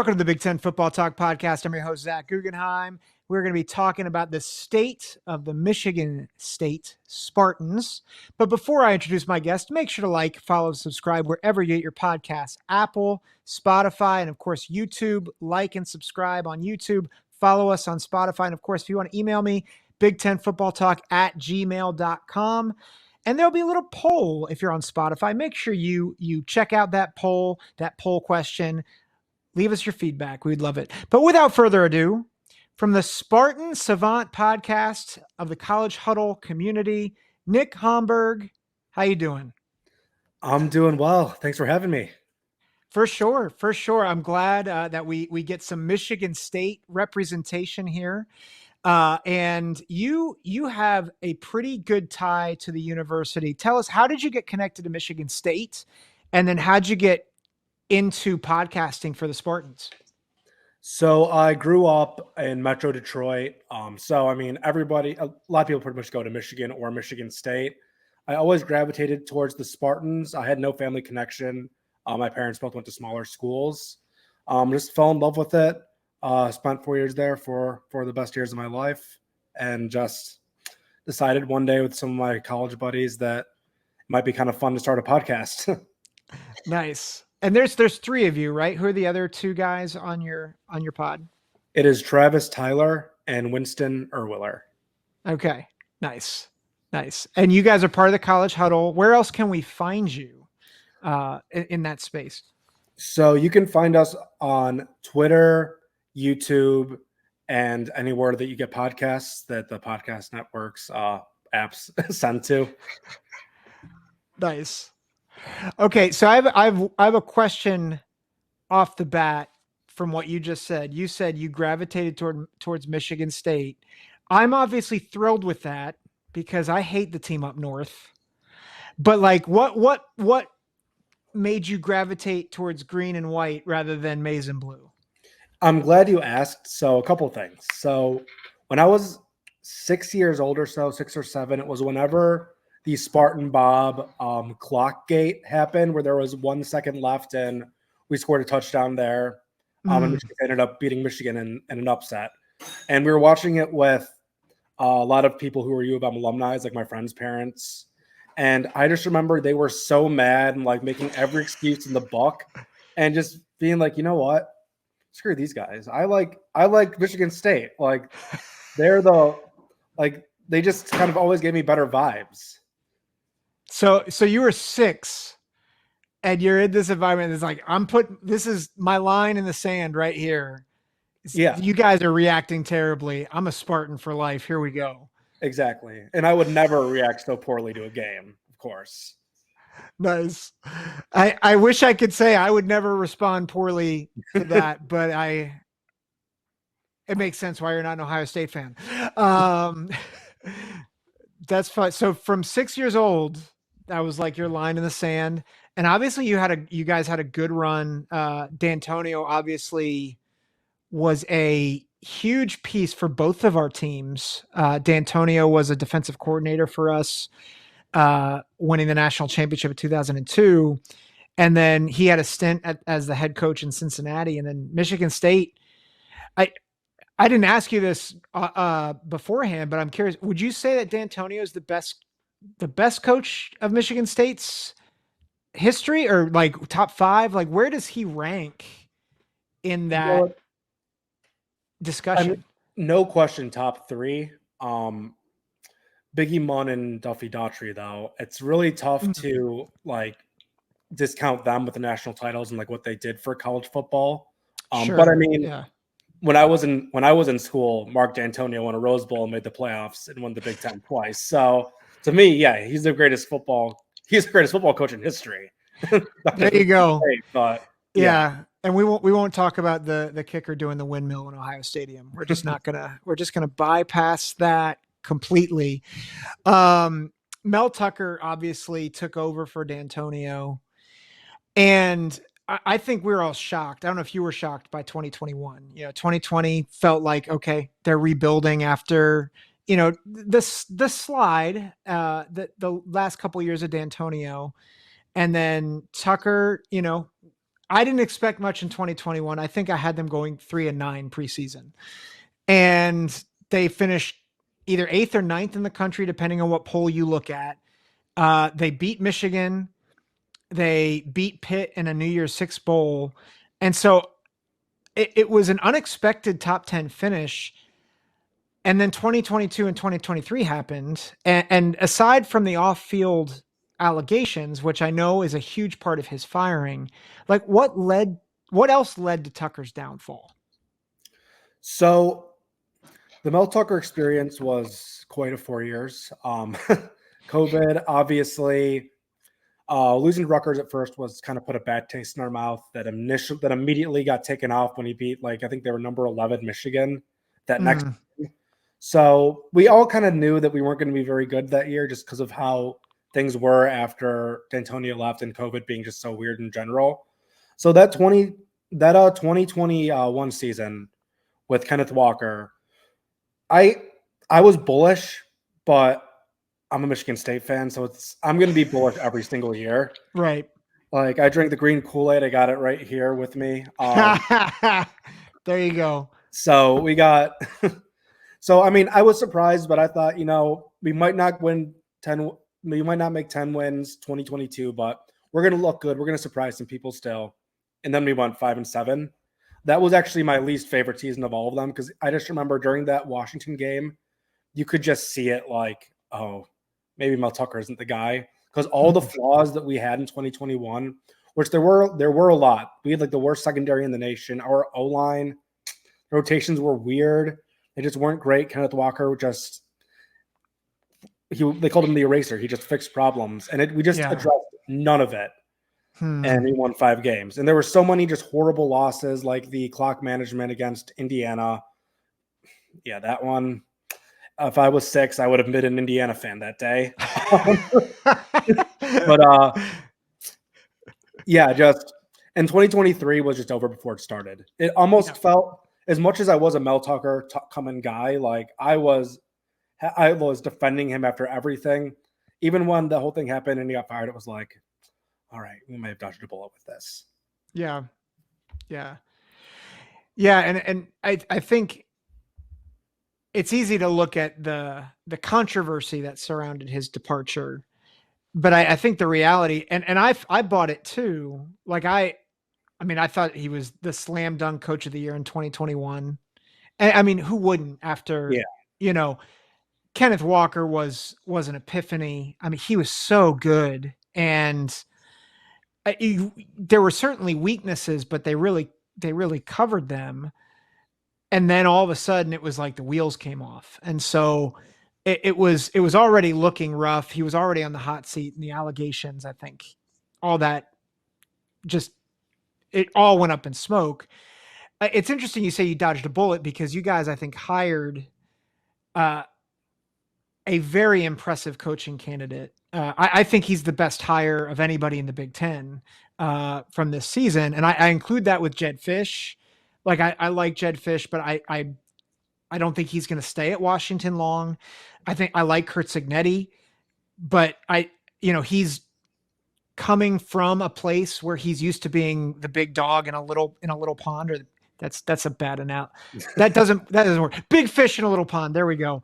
Welcome to the Big Ten Football Talk Podcast. I'm your host, Zach Guggenheim. We're going to be talking about the state of the Michigan State Spartans. But before I introduce my guest, make sure to like, follow, subscribe wherever you get your podcasts. Apple, Spotify, and of course, YouTube. Like and subscribe on YouTube. Follow us on Spotify. And of course, if you want to email me, big10footballtalk@gmail.com. And there'll be a little poll if you're on Spotify. Make sure you check out that poll question. Leave us your feedback. We'd love it. But without further ado, from the Spartan Savant Podcast of the College Huddle community, Nick Homberg, how you doing? I'm doing well. Thanks for having me. For sure. I'm glad that we get some Michigan State representation here. And you have a pretty good tie to the university. Tell us, how did you get connected to Michigan State? And then how'd you get into podcasting for the Spartans? So I grew up in Metro Detroit. A lot of people pretty much go to Michigan or Michigan State. I always gravitated towards the Spartans. I had no family connection. My parents both went to smaller schools. Just fell in love with it. Spent 4 years there for the best years of my life, and just decided one day with some of my college buddies that it might be kind of fun to start a podcast. Nice. And there's three of you, right? Who are the other two guys on your pod? It is Travis Tyler and Winston Erwiller. Okay. Nice. And you guys are part of the College Huddle. Where else can we find you in that space? So you can find us on Twitter, YouTube, and anywhere that you get podcasts that the podcast networks apps send to. Nice. Okay, so I have a question off the bat from what you just said. You said you gravitated towards Michigan State. I'm obviously thrilled with that because I hate the team up north. But like, what made you gravitate towards green and white rather than maize and blue? I'm glad you asked. So a couple things. So when I was 6 years old or so, 6 or 7, it was whenever the Spartan Bob clock gate happened, where there was 1 second left and we scored a touchdown there. And Michigan ended up beating Michigan in an upset. And we were watching it with a lot of people who were U of M alumni, like my friends' parents. And I just remember they were so mad and like making every excuse in the book and just being like, you know what? Screw these guys. I like Michigan State. Like they just kind of always gave me better vibes. So you were 6 and you're in this environment. It's like, this is my line in the sand right here. Yeah. You guys are reacting terribly. I'm a Spartan for life. Here we go. Exactly. And I would never react so poorly to a game, of course. Nice. I wish I could say I would never respond poorly to that, but it makes sense why you're not an Ohio State fan. That's fun. So from 6 years old, that was like your line in the sand. And obviously you guys had a good run. D'Antonio obviously was a huge piece for both of our teams. D'Antonio was a defensive coordinator for us, winning the national championship in 2002. And then he had a stint as the head coach in Cincinnati. And then Michigan State, I didn't ask you this beforehand, but I'm curious. Would you say that D'Antonio is the best coach of Michigan State's history, or like top 5? Like, where does he rank in that discussion? I mean, no question, top 3. Biggie Munn and Duffy Daughtry, though. It's really tough to like discount them with the national titles and like what they did for college football. Sure. But I mean, yeah. When I was in school, Mark D'Antonio won a Rose Bowl and made the playoffs and won the Big Ten twice. So to me, yeah, he's the greatest football coach in history. There you go. But yeah. And we won't talk about the kicker doing the windmill in Ohio Stadium. We're just gonna bypass that completely. Mel Tucker obviously took over for D'Antonio, and I think we were all shocked. I don't know if you were shocked by 2021. 2020 felt like, okay, they're rebuilding after, the slide, the last couple of years of D'Antonio. And then Tucker, I didn't expect much in 2021. I think I had them going 3-9 preseason, and they finished either 8th or 9th in the country, depending on what poll you look at. They beat Michigan. They beat Pitt in a New Year's Six bowl. And so it was an unexpected top 10 finish. And then 2022 and 2023 happened. And aside from the off field allegations, which I know is a huge part of his firing, like what else led to Tucker's downfall? So the Mel Tucker experience was quite a 4 years. COVID, obviously, losing to Rutgers at first was kind of put a bad taste in our mouth. That immediately got taken off when he beat, like, I think they were number 11 Michigan that next year. So we all kind of knew that we weren't going to be very good that year just because of how things were after D'Antonio left and COVID being just so weird in general. So that 2021 season with Kenneth Walker, I was bullish, but I'm a Michigan State fan, so I'm going to be bullish every single year. Right. Like, I drink the green Kool-Aid. I got it right here with me. There you go. So we got – so, I mean, I was surprised, but I thought, we might not win 10 – we might not make 10 wins 2022, but we're going to look good. We're going to surprise some people still. And then we went 5-7. That was actually my least favorite season of all of them because I just remember during that Washington game, you could just see it like, oh, maybe Mel Tucker isn't the guy, because all the flaws that we had in 2021, which there were a lot. We had like the worst secondary in the nation. Our O-line rotations were weird. They just weren't great. Kenneth Walker they called him the eraser. He just fixed problems, and we just addressed none of it. And we won 5 games. And there were so many just horrible losses, like the clock management against Indiana. Yeah, that one. If I was 6, I would have been an Indiana fan that day. But yeah, just and 2023 was just over before it started. It almost felt, as much as I was a Mel Tucker coming guy, like I was defending him after everything. Even when the whole thing happened and he got fired, it was like, all right, we might have dodged a bullet with this. Yeah. And I think it's easy to look at the controversy that surrounded his departure, but I think the reality, and I bought it too. Like I thought he was the slam dunk coach of the year in 2021. And I mean, who wouldn't after, Kenneth Walker was an epiphany. I mean, he was so good, and there were certainly weaknesses, but they really covered them. And then all of a sudden it was like the wheels came off. And so it was already looking rough. He was already on the hot seat, and the allegations, I think all that it all went up in smoke. It's interesting you say you dodged a bullet, because you guys, I think, hired a very impressive coaching candidate. I think he's the best hire of anybody in the Big Ten from this season. And I include that with Jed Fish. Like I like Jed Fish, but I don't think he's going to stay at Washington long. I think I like Kurt Cignetti, but he's coming from a place where he's used to being the big dog in a little pond, or that's a bad analogy. That doesn't work. Big fish in a little pond. There we go.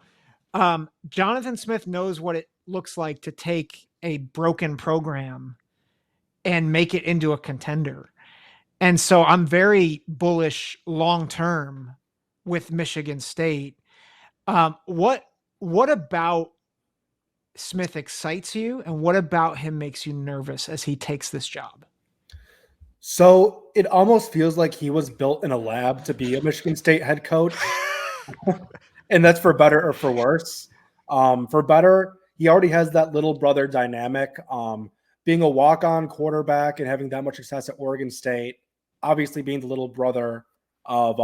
Jonathan Smith knows what it looks like to take a broken program and make it into a contender. And so I'm very bullish long-term with Michigan State. What about Smith excites you, and what about him makes you nervous as he takes this job? So it almost feels like he was built in a lab to be a Michigan State head coach. And that's for better or for worse. For better, he already has that little brother dynamic. Being a walk-on quarterback and having that much success at Oregon State, obviously being the little brother of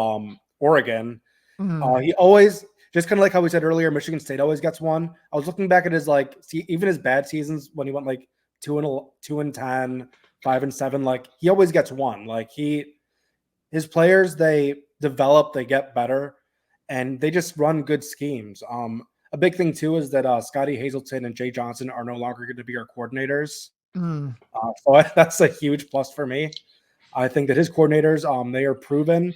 Oregon, he always, just kind of like how we said earlier, Michigan State always gets one. I was looking back at his even his bad seasons when he went like 2-10, 5-7. Like he always gets one. Like his players, they develop, they get better, and they just run good schemes. A big thing too is that Scotty Hazelton and Jay Johnson are no longer going to be our coordinators. So that's a huge plus for me. I think that his coordinators, they are proven.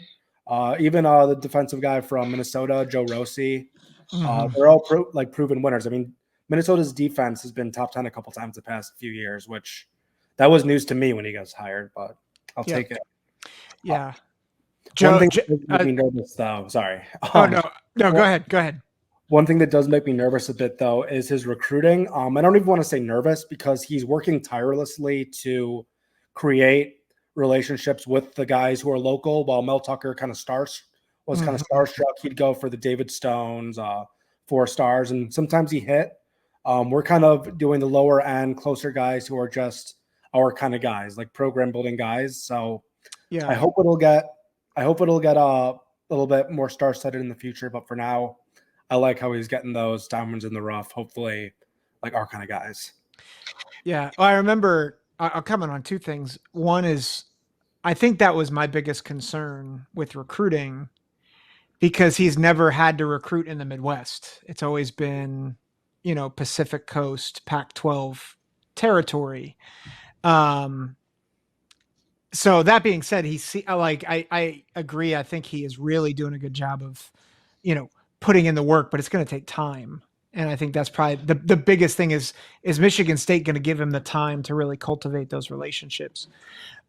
Even the defensive guy from Minnesota, Joe Rossi, they're all proven winners. I mean, Minnesota's defense has been top 10 a couple times the past few years, which that was news to me when he got hired, but I'll take it. Yeah. One thing that does make me nervous, though. Sorry. No. Go ahead. One thing that does make me nervous a bit, though, is his recruiting. I don't even want to say nervous because he's working tirelessly to create relationships with the guys who are local. While Mel Tucker was kind of starstruck, he'd go for the David Stones, 4 stars, and sometimes he hit. We're kind of doing the lower end, closer guys who are just our kind of guys, like program building guys. So yeah, I hope it'll get a little bit more star-studded in the future. But for now, I like how he's getting those diamonds in the rough. Hopefully, like our kind of guys. Yeah, well, I remember. I'll comment on 2 things. One is, I think that was my biggest concern with recruiting, because he's never had to recruit in the Midwest. It's always been, Pacific Coast, Pac-12 territory. So that being said, I agree. I think he is really doing a good job of, putting in the work, but it's going to take time. And I think that's probably the biggest thing is Michigan State going to give him the time to really cultivate those relationships?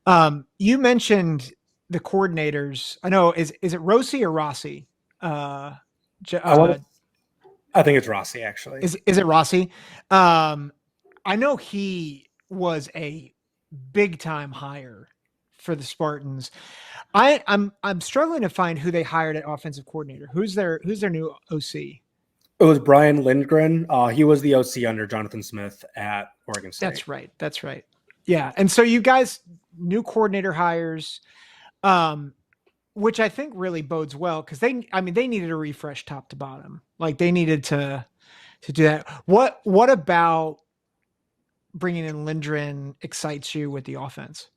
You mentioned the coordinators. I know, is it Rossi or Rossi? I think it's Rossi, actually. Is it Rossi? I know he was a big time hire for the Spartans. I'm struggling to find who they hired at offensive coordinator. Who's their new OC? It was Brian Lindgren. He was the OC under Jonathan Smith at Oregon State. That's right. Yeah. And so you guys, new coordinator hires, which I think really bodes well, because they needed a refresh top to bottom. Like, they needed to do that. What about bringing in Lindgren excites you with the offense?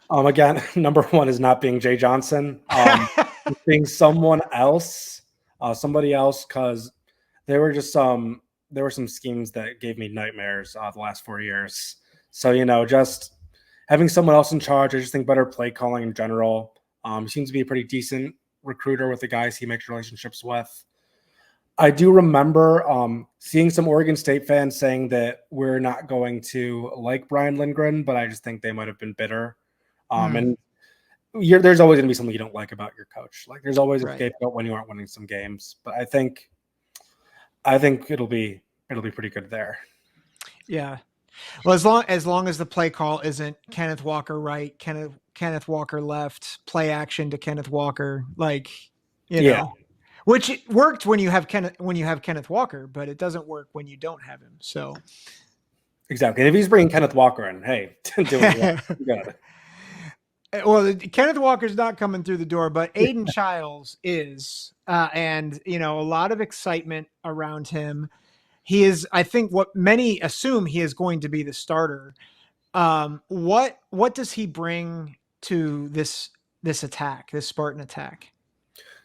Again, number one is not being Jay Johnson, being somebody else, because there were some schemes that gave me nightmares the last 4 years. So, just having someone else in charge, I just think better play calling in general. He seems to be a pretty decent recruiter with the guys he makes relationships with. I do remember seeing some Oregon State fans saying that we're not going to like Brian Lindgren, but I just think they might have been bitter. And there's always going to be something you don't like about your coach. Like, there's always a scapegoat when you aren't winning some games. But I think it'll be pretty good there. Yeah. Well, as long as the play call isn't Kenneth Walker right, Kenneth Walker left, play action to Kenneth Walker, know, which worked when you have Kenneth Walker, but it doesn't work when you don't have him. So exactly. And if he's bringing Kenneth Walker in, hey, do it. You got it. Well, Kenneth Walker's not coming through the door, but Aiden Childs is, and a lot of excitement around him. He is, I think, what many assume he is going to be the starter. What does he bring to this attack, this Spartan attack?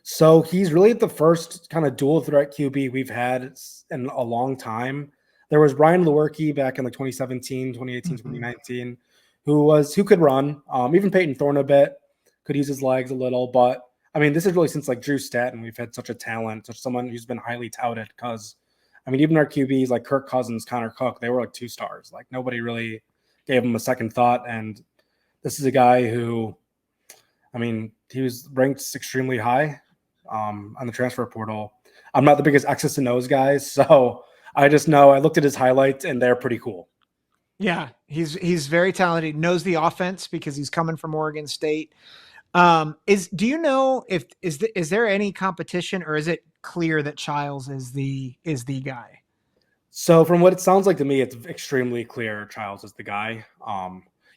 So he's really the first kind of dual threat QB we've had in a long time. There was Ryan Lewerke back in 2017, 2018, 2019. Who could run. Even Peyton Thorne a bit, could use his legs a little. But, this is really since Drew Statton, we've had such a talent, such someone who's been highly touted because, even our QBs like Kirk Cousins, Connor Cook, they were like 2 stars. Like, nobody really gave him a second thought. And this is a guy who, he was ranked extremely high on the transfer portal. I'm not the biggest X's and O's guys, so I just know I looked at his highlights and they're pretty cool. Yeah, he's very talented. Knows the offense because he's coming from Oregon State. Do you know is there any competition, or is it clear that Childs is the guy? So from what it sounds like to me, it's extremely clear Childs is the guy.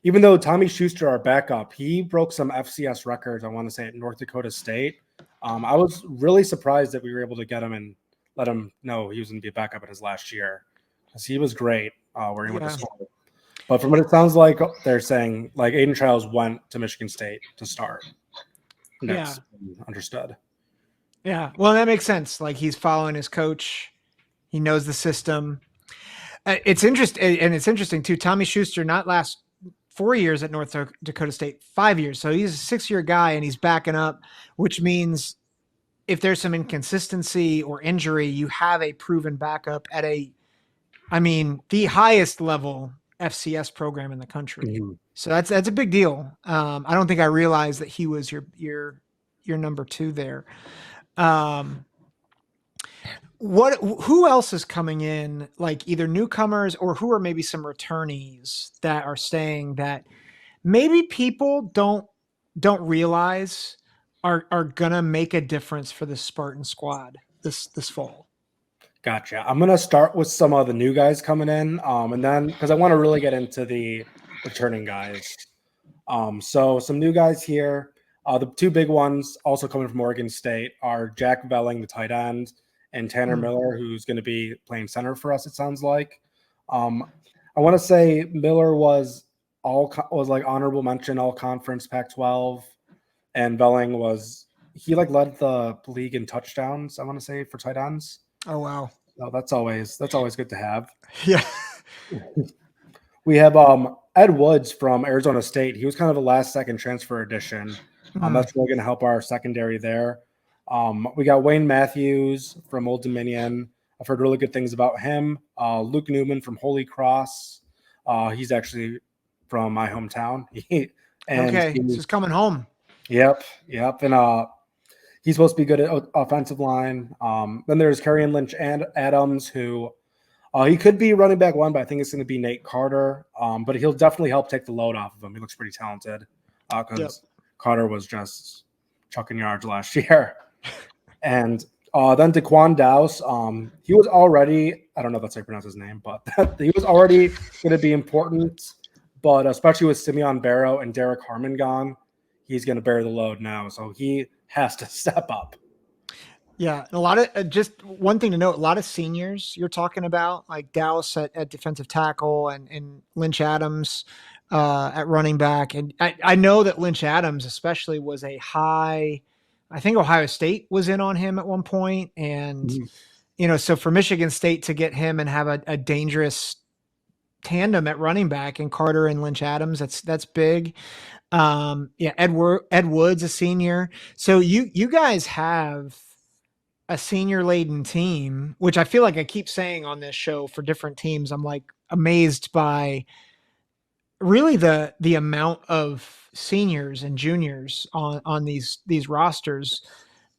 Even though Tommy Schuster, our backup, he broke some FCS records, I want to say at North Dakota State. I was really surprised that we were able to get him and let him know he was going to be a backup in his last year, because he was great where he went to school. But from what it sounds like, they're saying like Aiden Childs went to Michigan State to start. That's understood. Yeah, well, that makes sense. Like, he's following his coach. He knows the system. It's interesting, and it's interesting too. Tommy Schuster, not last 4 years at North Dakota State, 5 years. So he's a 6-year guy and he's backing up, which means if there's some inconsistency or injury, you have a proven backup at the highest level FCS program in the country. Mm-hmm. So that's a big deal. I don't think I realized that he was your number 2 there. Who else is coming in, like either newcomers or who are maybe some returnees that are staying that maybe people don't realize are gonna make a difference for the Spartan squad this fall? Gotcha. I'm gonna start with some of the new guys coming in, and then because I want to really get into the returning guys. So some new guys here. The 2 big ones also coming from Oregon State are Jack Velling, the tight end, and Tanner Miller, who's going to be playing center for us, it sounds like. I want to say Miller was like honorable mention all conference Pac-12, and Velling led the league in touchdowns, I want to say, for tight ends. Oh wow. So that's always good to have. Yeah. We have Ed Woods from Arizona State. He was kind of a last-second transfer addition. That's really going to help our secondary there. We got Wayne Matthews from Old Dominion. I've heard really good things about him. Luke Newman from Holy Cross. He's actually from my hometown. He's coming home. Yep. And he's supposed to be good at offensive line. Then there's Kerryon Lynch and Adams, who he could be running back 1, but I think it's going to be Nate Carter. But he'll definitely help take the load off of him. He looks pretty talented because Carter was just chucking yards last year. And then Daquan Dowse, he was already, I don't know if that's how you pronounce his name, but he was already going to be important. But especially with Simeon Barrow and Derek Harmon gone, he's going to bear the load now. So he has to step up. Yeah. A lot of just one thing to note, a lot of seniors you're talking about, like Dowse at defensive tackle and Lynch Adams at running back. And I know that Lynch Adams especially was a high, I think Ohio State was in on him at one point. And, so for Michigan State to get him and have a dangerous tandem at running back and Carter and Lynch Adams, that's big. Ed Woods, a senior. So you guys have a senior laden team, which I feel like I keep saying on this show for different teams. I'm like amazed by really the amount of seniors and juniors on these rosters.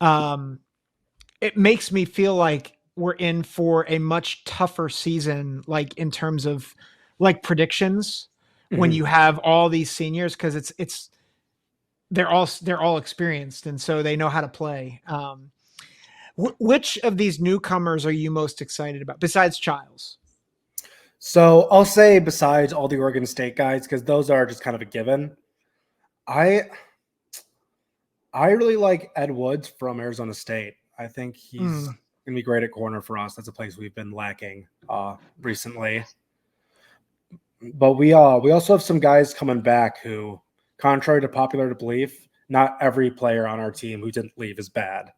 It makes me feel like we're in for a much tougher season, like in terms of like predictions when you have all these seniors, because they're all experienced and so they know how to play. Which of these newcomers are you most excited about besides Childs? So I'll say besides all the Oregon State guys, because those are just kind of a given. I really like Ed Woods from Arizona State. I think he's going to be great at corner for us. That's a place we've been lacking recently. But we also have some guys coming back who, contrary to popular belief, not every player on our team who didn't leave is bad.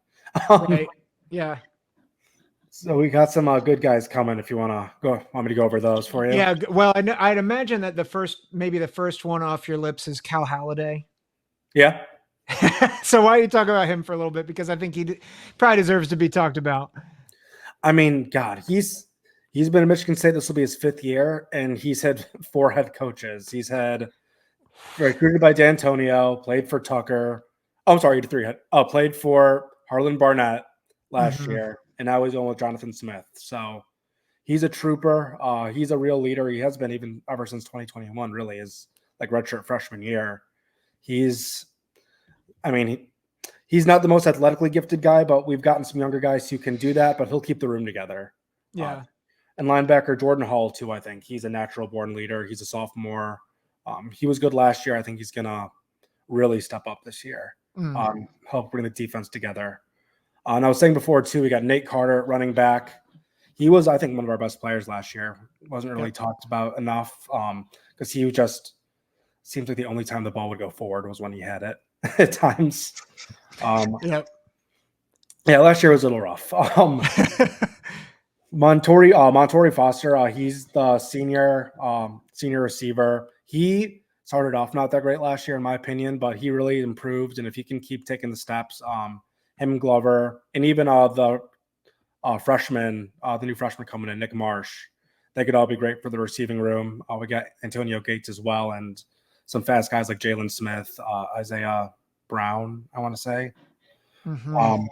Right. Yeah. So we got some good guys coming. If you want me to go over those for you. Yeah. Well, I'd imagine that the first one off your lips is Cal Haladay. Yeah. So why don't you talk about him for a little bit? Because I think he probably deserves to be talked about. I mean, God, he's been at Michigan State. This will be his 5th year, and he's had 4 head coaches. He's had recruited by D'Antonio, played for Tucker. Oh, I'm sorry, he did 3 head. Played for Harlan Barnett last year, and now he's going with Jonathan Smith. So he's a trooper. He's a real leader. He has been even ever since 2021. Really, is like redshirt freshman year. He's not the most athletically gifted guy, but we've gotten some younger guys who can do that. But he'll keep the room together. Yeah. And linebacker Jordan Hall too. I think he's a natural born leader. He's a sophomore. He was good last year. I think he's gonna really step up this year. Help bring the defense together. And I was saying before too, we got Nate Carter at running back. He was, I think, one of our best players last year. Wasn't really talked about enough because he just seems like the only time the ball would go forward was when he had it at times. Yeah, last year was a little rough. Montori Foster, he's the senior receiver. He started off not that great last year, in my opinion, but he really improved. And if he can keep taking the steps, him and Glover, and even the freshman, the new freshman coming in, Nick Marsh, they could all be great for the receiving room. We got Antonio Gates as well, and some fast guys like Jalen Smith, Isaiah Brown, I want to say. Mm-hmm. And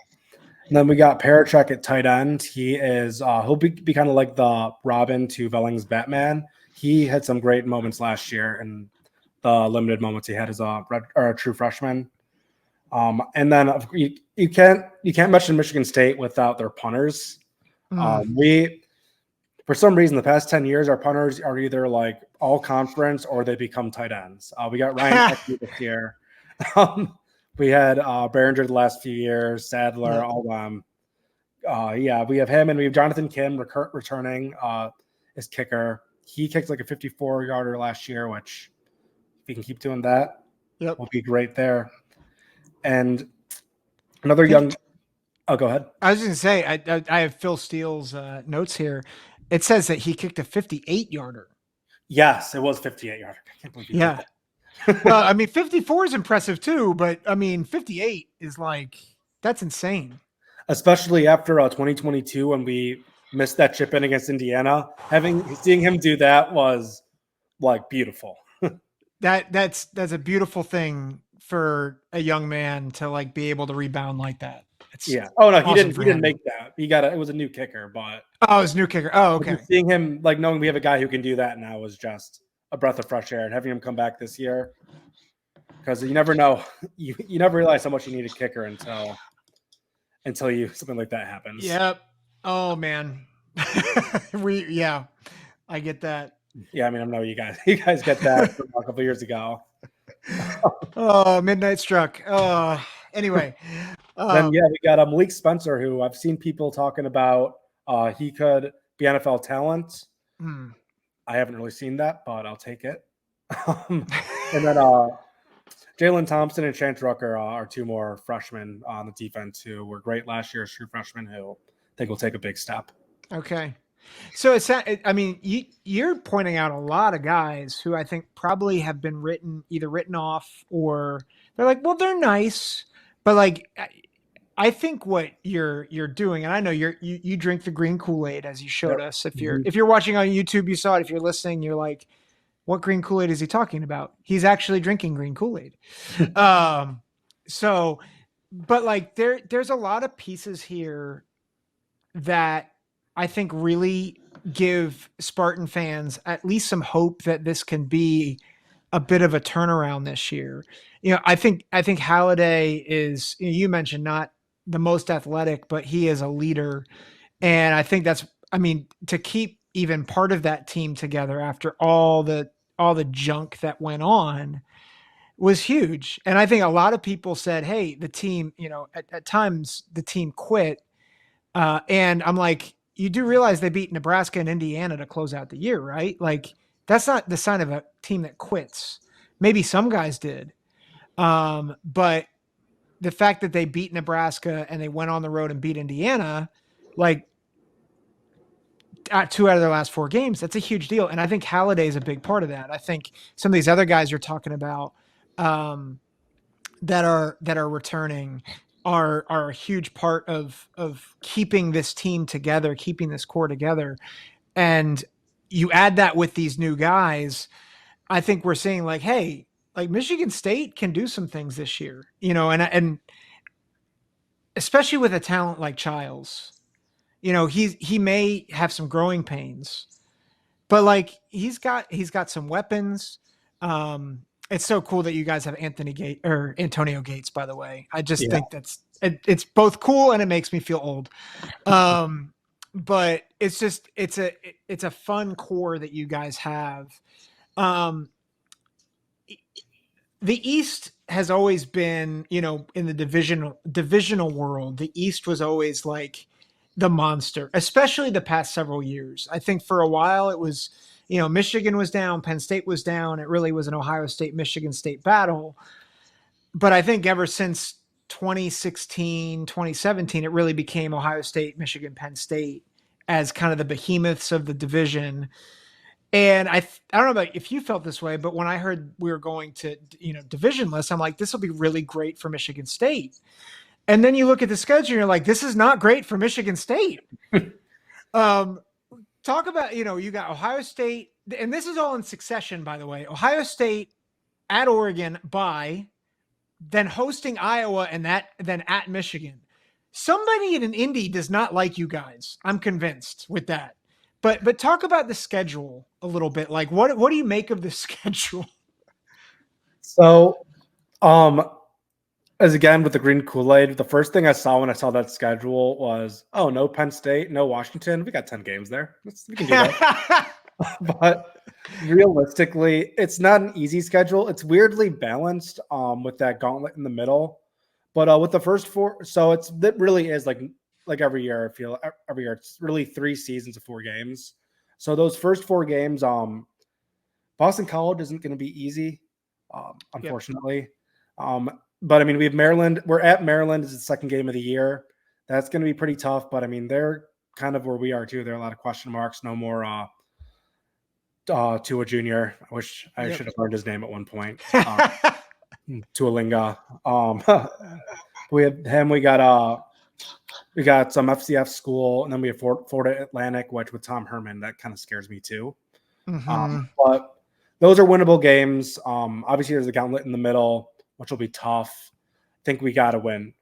then we got Parachek at tight end. He is he'll be kind of like the Robin to Velling's Batman. He had some great moments last year, and the limited moments he had as a true freshman. And then you can't mention Michigan State without their punters. We, for some reason, the past 10 years, our punters are either like all conference or they become tight ends. We got Ryan Eckey this year. We had Behringer the last few years, Sadler, all them. We have him, and we have Jonathan Kim returning as kicker. He kicked like a 54-yarder last year, which if he can keep doing that, will be great there. And another young – oh, go ahead. I was going to say, I have Phil Steele's notes here. It says that he kicked a 58-yarder. Yes, it was 58-yarder. I can't believe he did that. Well, I mean, 54 is impressive too, but I mean, 58 is like, that's insane. Especially after 2022 when we missed that chip in against Indiana. Seeing him do that was like beautiful. That's a beautiful thing for a young man to like be able to rebound like that. Oh no, he didn't make that. It was a new kicker, but it was a new kicker. Oh, okay. Seeing him, like knowing we have a guy who can do that now was just a breath of fresh air, and having him come back this year, because you never know, you never realize how much you need a kicker until something like that happens. Yep. Oh man. I get that. Yeah, I mean, I know you guys get that from a couple years ago. Oh, midnight struck. Anyway. Then we got Malik Spencer, who I've seen people talking about. He could be NFL talent. I haven't really seen that, but I'll take it. And then Jalen Thompson and Chance Rucker are two more freshmen on the defense who were great last year as true freshmen who I think will take a big step. Okay. So I mean, you're pointing out a lot of guys who I think probably have been either written off or they're like, well, they're nice, but like, I think what you're doing, and I know you drink the green Kool-Aid as you showed us. If you're watching on YouTube, you saw it. If you're listening, you're like, what green Kool-Aid is he talking about? He's actually drinking green Kool-Aid. So, but like there's a lot of pieces here that I think really give Spartan fans at least some hope that this can be a bit of a turnaround this year. I think Haladay is, you mentioned not the most athletic, but he is a leader. And I think to keep even part of that team together after all the junk that went on was huge. And I think a lot of people said, hey, the team, at times the team quit. And I'm like, you do realize they beat Nebraska and Indiana to close out the year, right? Like that's not the sign of a team that quits. Maybe some guys did. But the fact that they beat Nebraska and they went on the road and beat Indiana, like 2 out of their last 4 games, that's a huge deal. And I think Haladay is a big part of that. I think some of these other guys you're talking about that are returning are a huge part of keeping this team together, keeping this core together. And you add that with these new guys, I think we're seeing like, hey, like Michigan State can do some things this year, and especially with a talent like Childs, he may have some growing pains, but like he's got some weapons. It's so cool that you guys have Antonio Gates, by the way. I just think it's both cool and it makes me feel old. But it's just, it's a fun core that you guys have. The East has always been, in the divisional world, the East was always like the monster, especially the past several years. I think for a while it was, Michigan was down, Penn State was down. It really was an Ohio State, Michigan State battle. But I think ever since 2016, 2017, it really became Ohio State, Michigan, Penn State as kind of the behemoths of the division. And I don't know about if you felt this way, but when I heard we were going to, divisionless, I'm like, this will be really great for Michigan State. And then you look at the schedule and you're like, this is not great for Michigan State. Talk about, you got Ohio State, and this is all in succession, by the way. Ohio State at Oregon bye, then hosting Iowa, and then at Michigan. Somebody in an Indy does not like you guys. I'm convinced with that. But talk about the schedule a little bit. Like, what do you make of the schedule? So, as again with the green Kool-Aid, the first thing I saw when I saw that schedule was, oh, no Penn State, no Washington. We got 10 games there. We can do that. But realistically, it's not an easy schedule. It's weirdly balanced with that gauntlet in the middle. But with the first four, so that really is like every year, I feel every year it's really 3 seasons of 4 games. So those first 4 games, Boston College isn't going to be easy, unfortunately. Yep. But I mean, we have Maryland. We're at Maryland. It's the second game of the year. That's going to be pretty tough. But I mean, they're kind of where we are too. There are a lot of question marks. No more Tua Jr. I wish I should have learned his name at one point. Tualinga. We have him. We got some FCF school, and then we have Florida Atlantic, which with Tom Herman, that kind of scares me too. Mm-hmm. But those are winnable games. Obviously, there's a gauntlet in the middle, which will be tough. I think we got to win.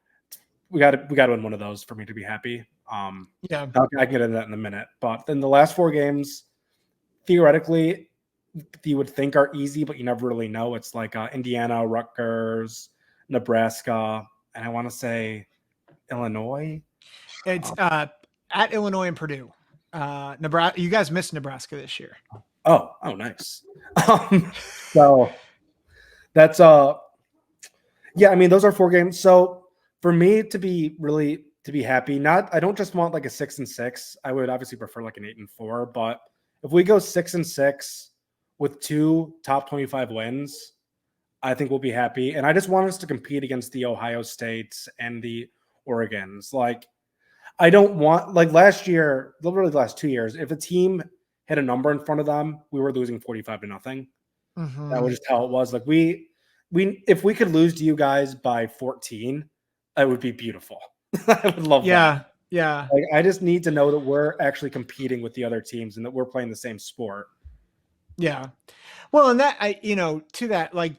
We got to win one of those for me to be happy. I can get into that in a minute. But then the last 4 games, theoretically, you would think are easy, but you never really know. It's like Indiana, Rutgers, Nebraska, and I want to say Illinois. It's at Illinois and Purdue. Nebraska. You guys missed Nebraska this year. Oh, nice. So that's yeah. I mean, those are 4 games. So for me to be happy, I don't just want like a 6-6. I would obviously prefer like an 8-4. But if we go 6-6 with 2 top 25 wins, I think we'll be happy. And I just want us to compete against the Ohio States and the Oregons. Like, I don't want, like last year, literally the last 2 years, if a team hit a number in front of them, we were losing 45-0. Mm-hmm. That was just how it was. Like if we could lose to you guys by 14, that would be beautiful. I would love that. Yeah. Like, I just need to know that we're actually competing with the other teams and that we're playing the same sport. Yeah. Well, and that, to that, like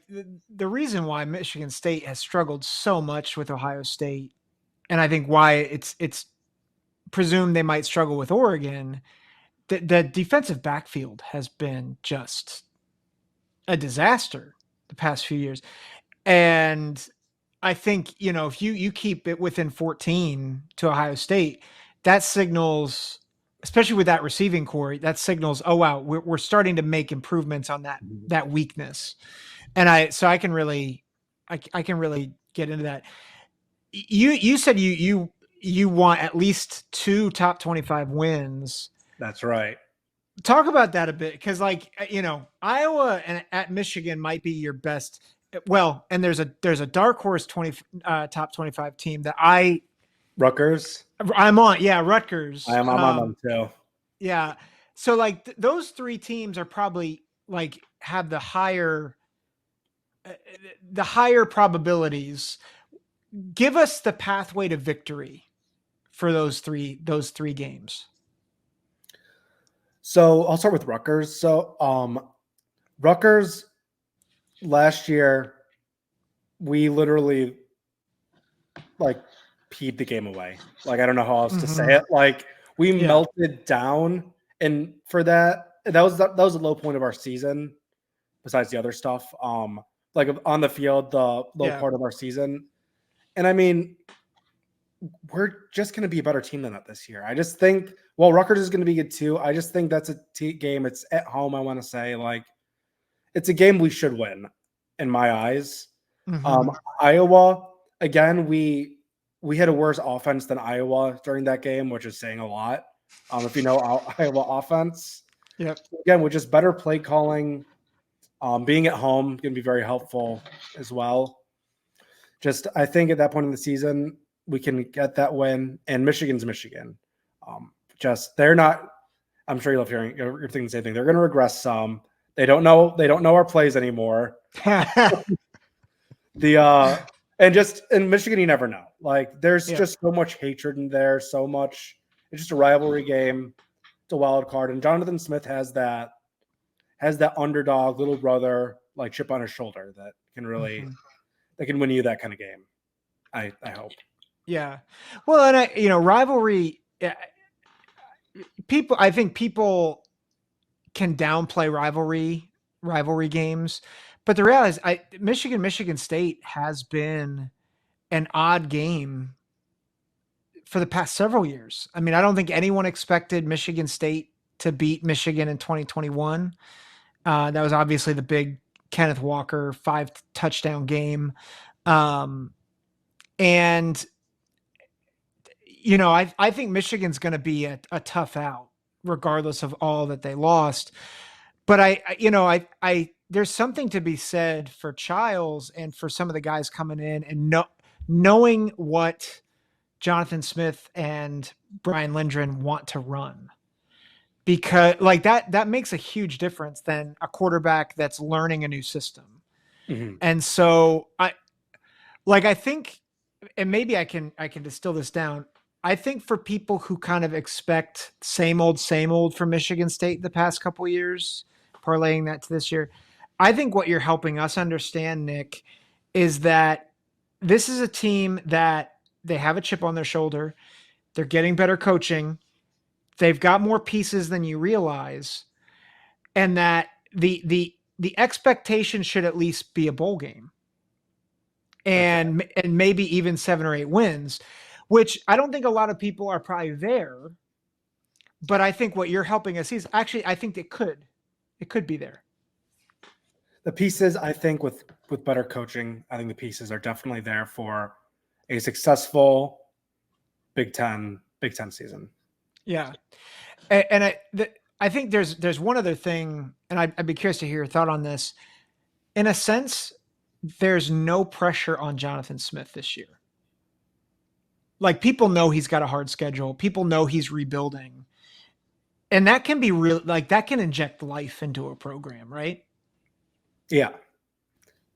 the reason why Michigan State has struggled so much with Ohio State, and I think why it's presumed they might struggle with Oregon, the defensive backfield has been just a disaster the past few years. And I think, if you keep it within 14 to Ohio State, that signals, especially with that receiving core, that signals, oh wow, we're starting to make improvements on that weakness. And I can really get into that. You said you want at least 2 top 25 wins. That's right. Talk about that a bit, because Iowa and at Michigan might be your best. Well, and there's a dark horse top 25 team that Rutgers. I'm on. Yeah, Rutgers. I'm on them too. Yeah. So like those 3 teams are probably like have the higher probabilities. Give us the pathway to victory for those three games. So I'll start with Rutgers. So Rutgers last year, we literally like peed the game away. Like, I don't know how else to say it. Like, we melted down, and for that was a low point of our season. Besides the other stuff, like on the field, the low part of our season. And I mean, we're just going to be a better team than that this year. I just think, well, Rutgers is going to be good too. I just think that's a game. It's at home. I want to say, like, it's a game we should win in my eyes. Mm-hmm. Iowa, again, we had a worse offense than Iowa during that game, which is saying a lot. If you know Iowa offense, again, with just better play calling, being at home going to be very helpful as well. Just, I think at that point in the season, we can get that win, and Michigan's Michigan. Just, they're not, I'm sure you're thinking the same thing. They're going to regress some. They don't know our plays anymore. In Michigan, you never know. Like there's just so much hatred in there, so much. It's just a rivalry game. It's a wild card, and Jonathan Smith has that underdog little brother like chip on his shoulder that can really that can win you that kind of game. I hope. Yeah. Well, and rivalry. I think people can downplay rivalry games, but the reality is, Michigan State has been an odd game for the past several years. I mean, I don't think anyone expected Michigan State to beat Michigan in 2021. That was obviously the big Kenneth Walker 5 touchdown game. And I think Michigan's going to be a tough out regardless of all that they lost. But I there's something to be said for Childs and for some of the guys coming in and knowing what Jonathan Smith and Brian Lindgren want to run, because like that makes a huge difference than a quarterback that's learning a new system. Mm-hmm. And so I think, and maybe I can distill this down. I think for people who kind of expect same old from Michigan State the past couple of years, parlaying that to this year, I think what you're helping us understand, Nick, is that this is a team that they have a chip on their shoulder. They're getting better coaching. They've got more pieces than you realize. And that the expectation should at least be a bowl game. And maybe even 7 or 8 wins, which I don't think a lot of people are probably there. But I think what you're helping us see is actually, I think it could be there. The pieces, I think, with better coaching, I think the pieces are definitely there for a successful Big Ten season. Yeah, and I think there's one other thing, and I'd be curious to hear your thought on this. In a sense, there's no pressure on Jonathan Smith this year. Like, people know he's got a hard schedule. People know he's rebuilding. And that can be real, like that can inject life into a program, right? Yeah,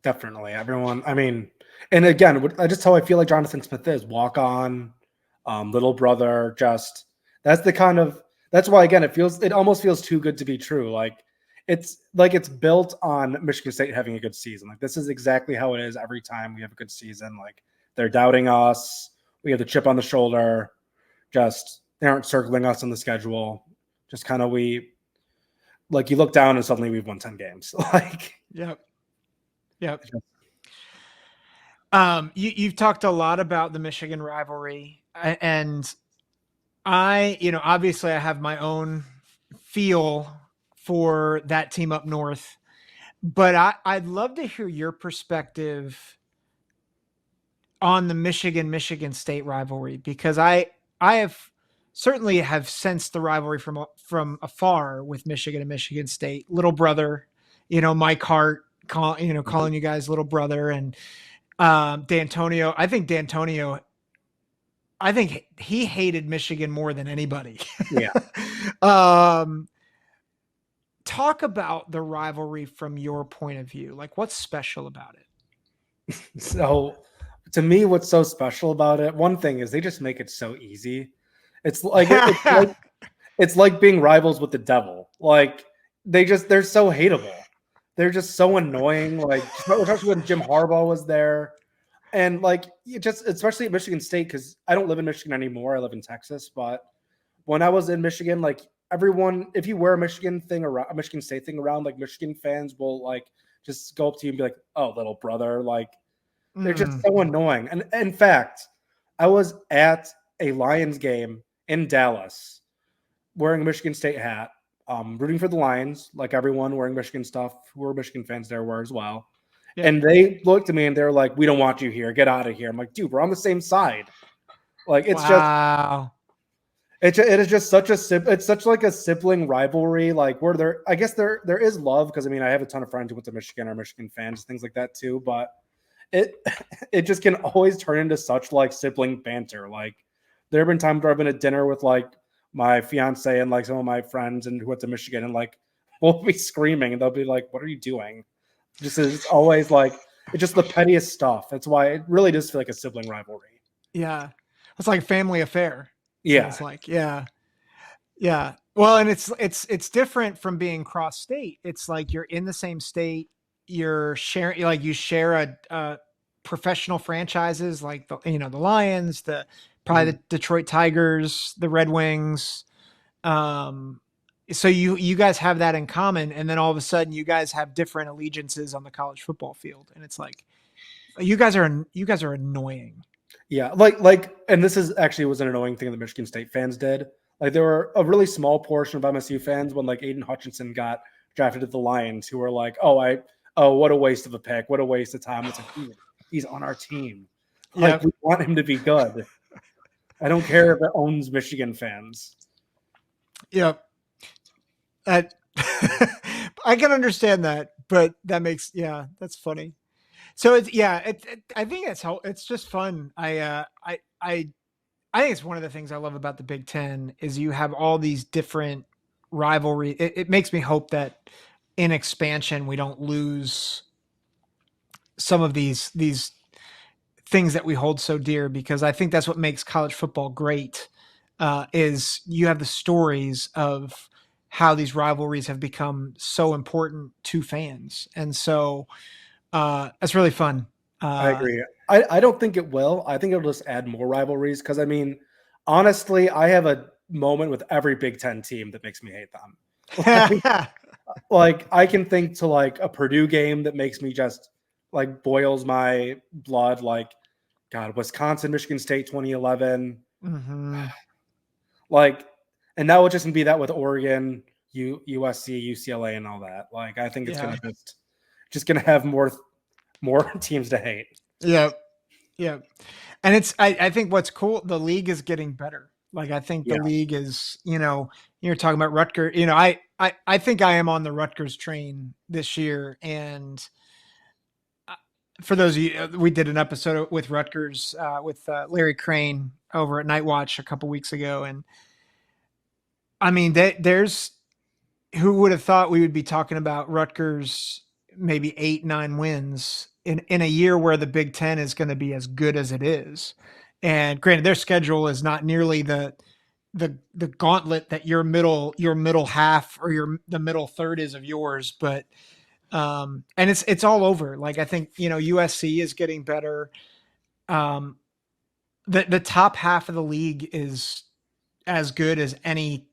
definitely. Everyone, I mean, and again, just how I feel like Jonathan Smith is walk on, little brother, just that's why, again, it almost feels too good to be true. It's built on Michigan State having a good season. Like, this is exactly how it is every time we have a good season. Like, they're doubting us. We have the chip on the shoulder. Just, they aren't circling us on the schedule. Just kind of you look down and suddenly we've won 10 games. Yep. You've talked a lot about the Michigan rivalry, and obviously I have my own feel for that team up north, but I'd love to hear your perspective on the Michigan State rivalry, because I certainly have sensed the rivalry from afar with Michigan and Michigan State. Little brother, Mike Hart, calling you guys little brother, and D'Antonio. I think he hated Michigan more than anybody. Yeah. Talk about the rivalry from your point of view. Like, what's special about it? So, to me, what's so special about it, one thing is they just make it so easy. It's like being rivals with the devil. Like, they're so hateable. They're just so annoying. Like, especially when Jim Harbaugh was there. And especially at Michigan State, because I don't live in Michigan anymore. I live in Texas. But when I was in Michigan, like, everyone, if you wear a Michigan State thing around, like, Michigan fans will just go up to you and be like, "Oh, little brother." Like, they're just so annoying. And in fact, I was at a Lions game in Dallas wearing a Michigan State hat, rooting for the Lions, like everyone wearing Michigan stuff who were Michigan fans there were as well. Yeah. And they looked at me and they're like, "We don't want you here. Get out of here." I'm like, "Dude, we're on the same side." Like, it's wow. It is just it's such like a sibling rivalry. Like, where I guess there is love, because I mean, I have a ton of friends who went to Michigan or Michigan fans, things like that too. But it just can always turn into such like sibling banter. Like, there have been times where I've been at dinner with like my fiance and like some of my friends and who went to Michigan, and like we'll be screaming and they'll be like, "What are you doing?" Just it's always like it's just the pettiest stuff. That's why it really does feel like a sibling rivalry. Yeah. It's like a family affair. Yeah, Sounds like. Yeah. Yeah. Well, and it's different from being cross state. It's like you're in the same state, you're sharing, like you share a professional franchises like the Lions, the probably the Detroit Tigers, the Red Wings. Um so you guys have that in common, and then all of a sudden you guys have different allegiances on the college football field, and it's like you guys are annoying. yeah. And this is actually was an annoying thing that Michigan State fans did. Like there were a really small portion of MSU fans when like Aiden Hutchinson got drafted to the Lions who were like, oh, what a waste of a pick, what a waste of time. It's like he's on our team. Like we want him to be good. I don't care if it owns Michigan fans. Yep. I can understand that, but that makes that's funny. So I think it's just fun. I think it's one of the things I love about the Big Ten is you have all these different rivalry. It makes me hope that in expansion we don't lose some of these things that we hold so dear, because I think that's what makes college football great. Is you have the stories of how these rivalries have become so important to fans, and so it's really fun. I agree. I don't think it will. I think it'll just add more rivalries because, I mean, honestly, I have a moment with every Big Ten team that makes me hate them. Like I can think to like a Purdue game that makes me just like boils my blood. Like, God, Wisconsin, Michigan State 2011. Mm-hmm. Like, and that would just be that with Oregon, USC, UCLA, and all that. Like, I think it's gonna just gonna have more teams to hate. Yeah. Yeah. And I think what's cool, the league is getting better. Like, I think the league is, you're talking about Rutgers, I think I am on the Rutgers train this year. And for those of you, we did an episode with Rutgers, with Larry Crane over at Night Watch a couple weeks ago. And I mean, there's, who would have thought we would be talking about Rutgers maybe 8-9 wins in a year where the Big Ten is going to be as good as it is. And granted, their schedule is not nearly the gauntlet that your middle half or the middle third is of yours, but and it's all over. Like, I think, USC is getting better. The top half of the league is as good as anything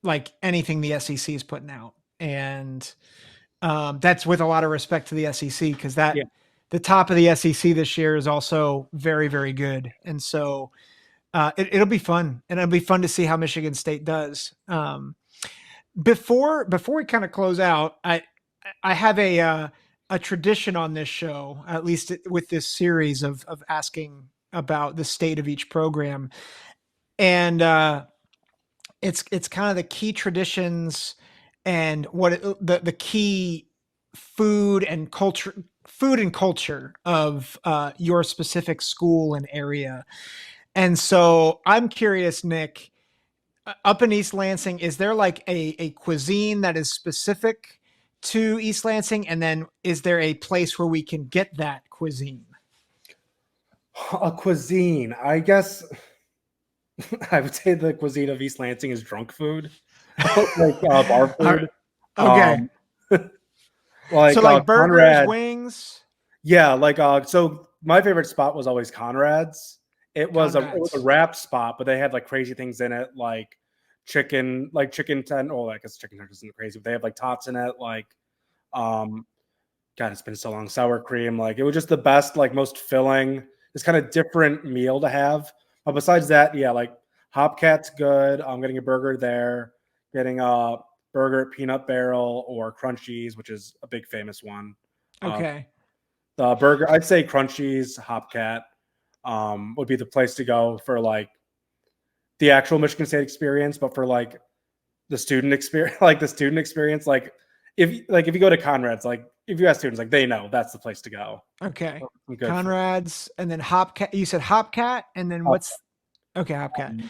the SEC is putting out. And that's with a lot of respect to the SEC, because the top of the SEC this year is also very, very good. And so it'll be fun, and it'll be fun to see how Michigan State does. Before we kind of close out, I have a tradition on this show, at least with this series of asking about the state of each program. And it's kind of the key traditions and what the key food and culture of your specific school and area. And so I'm curious, Nick, up in East Lansing, is there like a cuisine that is specific to East Lansing? And then is there a place where we can get that cuisine? A cuisine, I guess. I would say the cuisine of East Lansing is drunk food, like bar food. Okay. Like, so like burgers, Conrad, wings. Yeah, like so my favorite spot was always Conrad's. It was a wrap spot, but they had like crazy things in it, like chicken ten. Oh, I guess chicken tenders isn't crazy, but they have like tots in it, like God, it's been so long. Sour cream, like it was just the best, like most filling. This kind of different meal to have. But besides that, like Hopcat's good. I'm getting a burger there. Getting a burger at Peanut Barrel or Crunchies, which is a big famous one. Okay. The burger, I'd say Crunchies, Hopcat would be the place to go for like the actual Michigan State experience, but for like the student experience, like if you go to Conrad's, like if you ask students, like they know that's the place to go. Okay. Conrad's and then Hopcat. You said Hopcat, and then what's okay? Hopcat.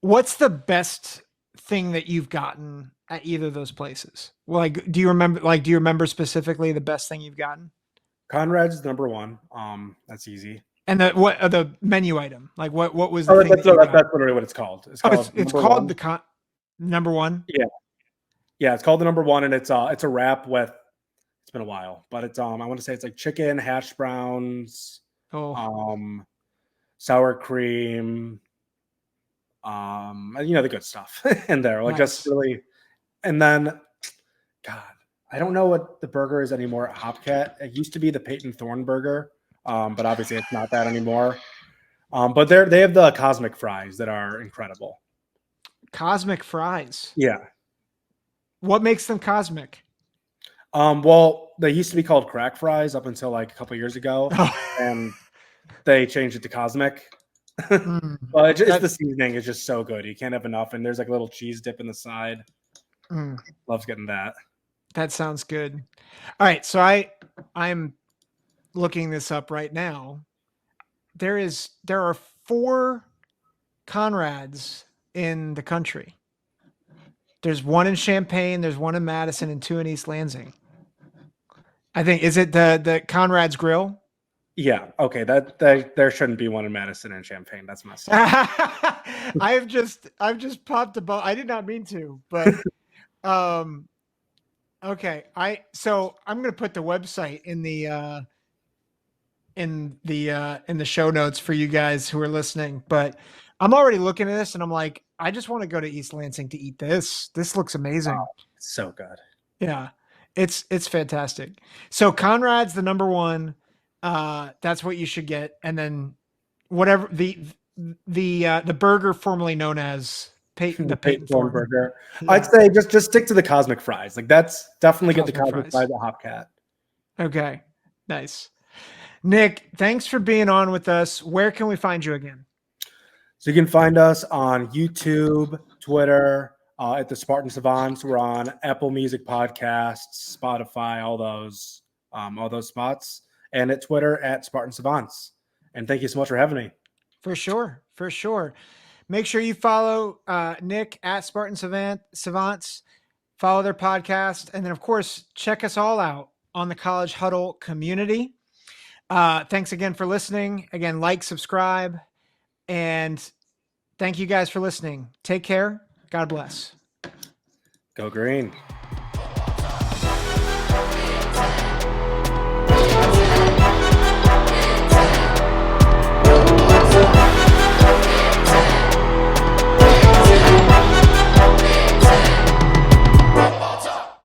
What's the best thing that you've gotten at either of those places? Well, like, do you remember? Like, do you remember specifically the best thing you've gotten? Conrad's number one. That's easy. And the menu item? Like, what was the Oh, thing that you got? that's literally what it's called. It's Oh, called it's number called one. number one. Yeah, yeah. It's called the number one, and it's a wrap with. It's been a while, but it's I want to say it's like chicken, hash browns, Oh, sour cream, the good stuff in there. Like just nice. really, and then, God, I don't know what the burger is anymore at Hopcat. It used to be the Peyton Thorne burger, but obviously it's not that anymore. But they have the cosmic fries that are incredible. Cosmic fries. Yeah. What makes them cosmic? Well, they used to be called crack fries up until like a couple years ago, Oh. and they changed it to cosmic. Mm, Well, it's the seasoning is just so good. You can't have enough, and there's like a little cheese dip in the side. mm, Loves getting that. that sounds good. All right, so I'm looking this up right now. There are 4 Conrads in the country. There's one in Champaign, there's one in Madison, and 2 in East Lansing. I think is it the Conrad's Grill? Yeah. Okay. That there shouldn't be one in Madison and Champaign. That's messed up. I've just popped a bubble. I did not mean to, but okay. So I'm gonna put the website in the show notes for you guys who are listening. But I'm already looking at this and I'm like, I just want to go to East Lansing to eat this. This looks amazing. So good. Yeah. It's fantastic. So Conrad's the number one. That's what you should get. And then whatever the burger formerly known as the Peyton Thorne burger. Yeah. I'd say just stick to the cosmic fries. Like that's definitely get the Cosmic cosmic fries. fries at Hopcat. Okay. Nice. Nick, thanks for being on with us. Where can we find you again? So you can find us on YouTube, Twitter, at the Spartan Savants. We're on Apple Music Podcasts, Spotify, all those spots, and at Twitter at Spartan Savants. And thank you so much for having me. For sure. For sure. Make sure you follow Nick at Spartan Savants, follow their podcast, and then, of course, check us all out on the College Huddle community. Thanks again for listening. Again, like, subscribe, and thank you guys for listening. Take care. God bless. Go green.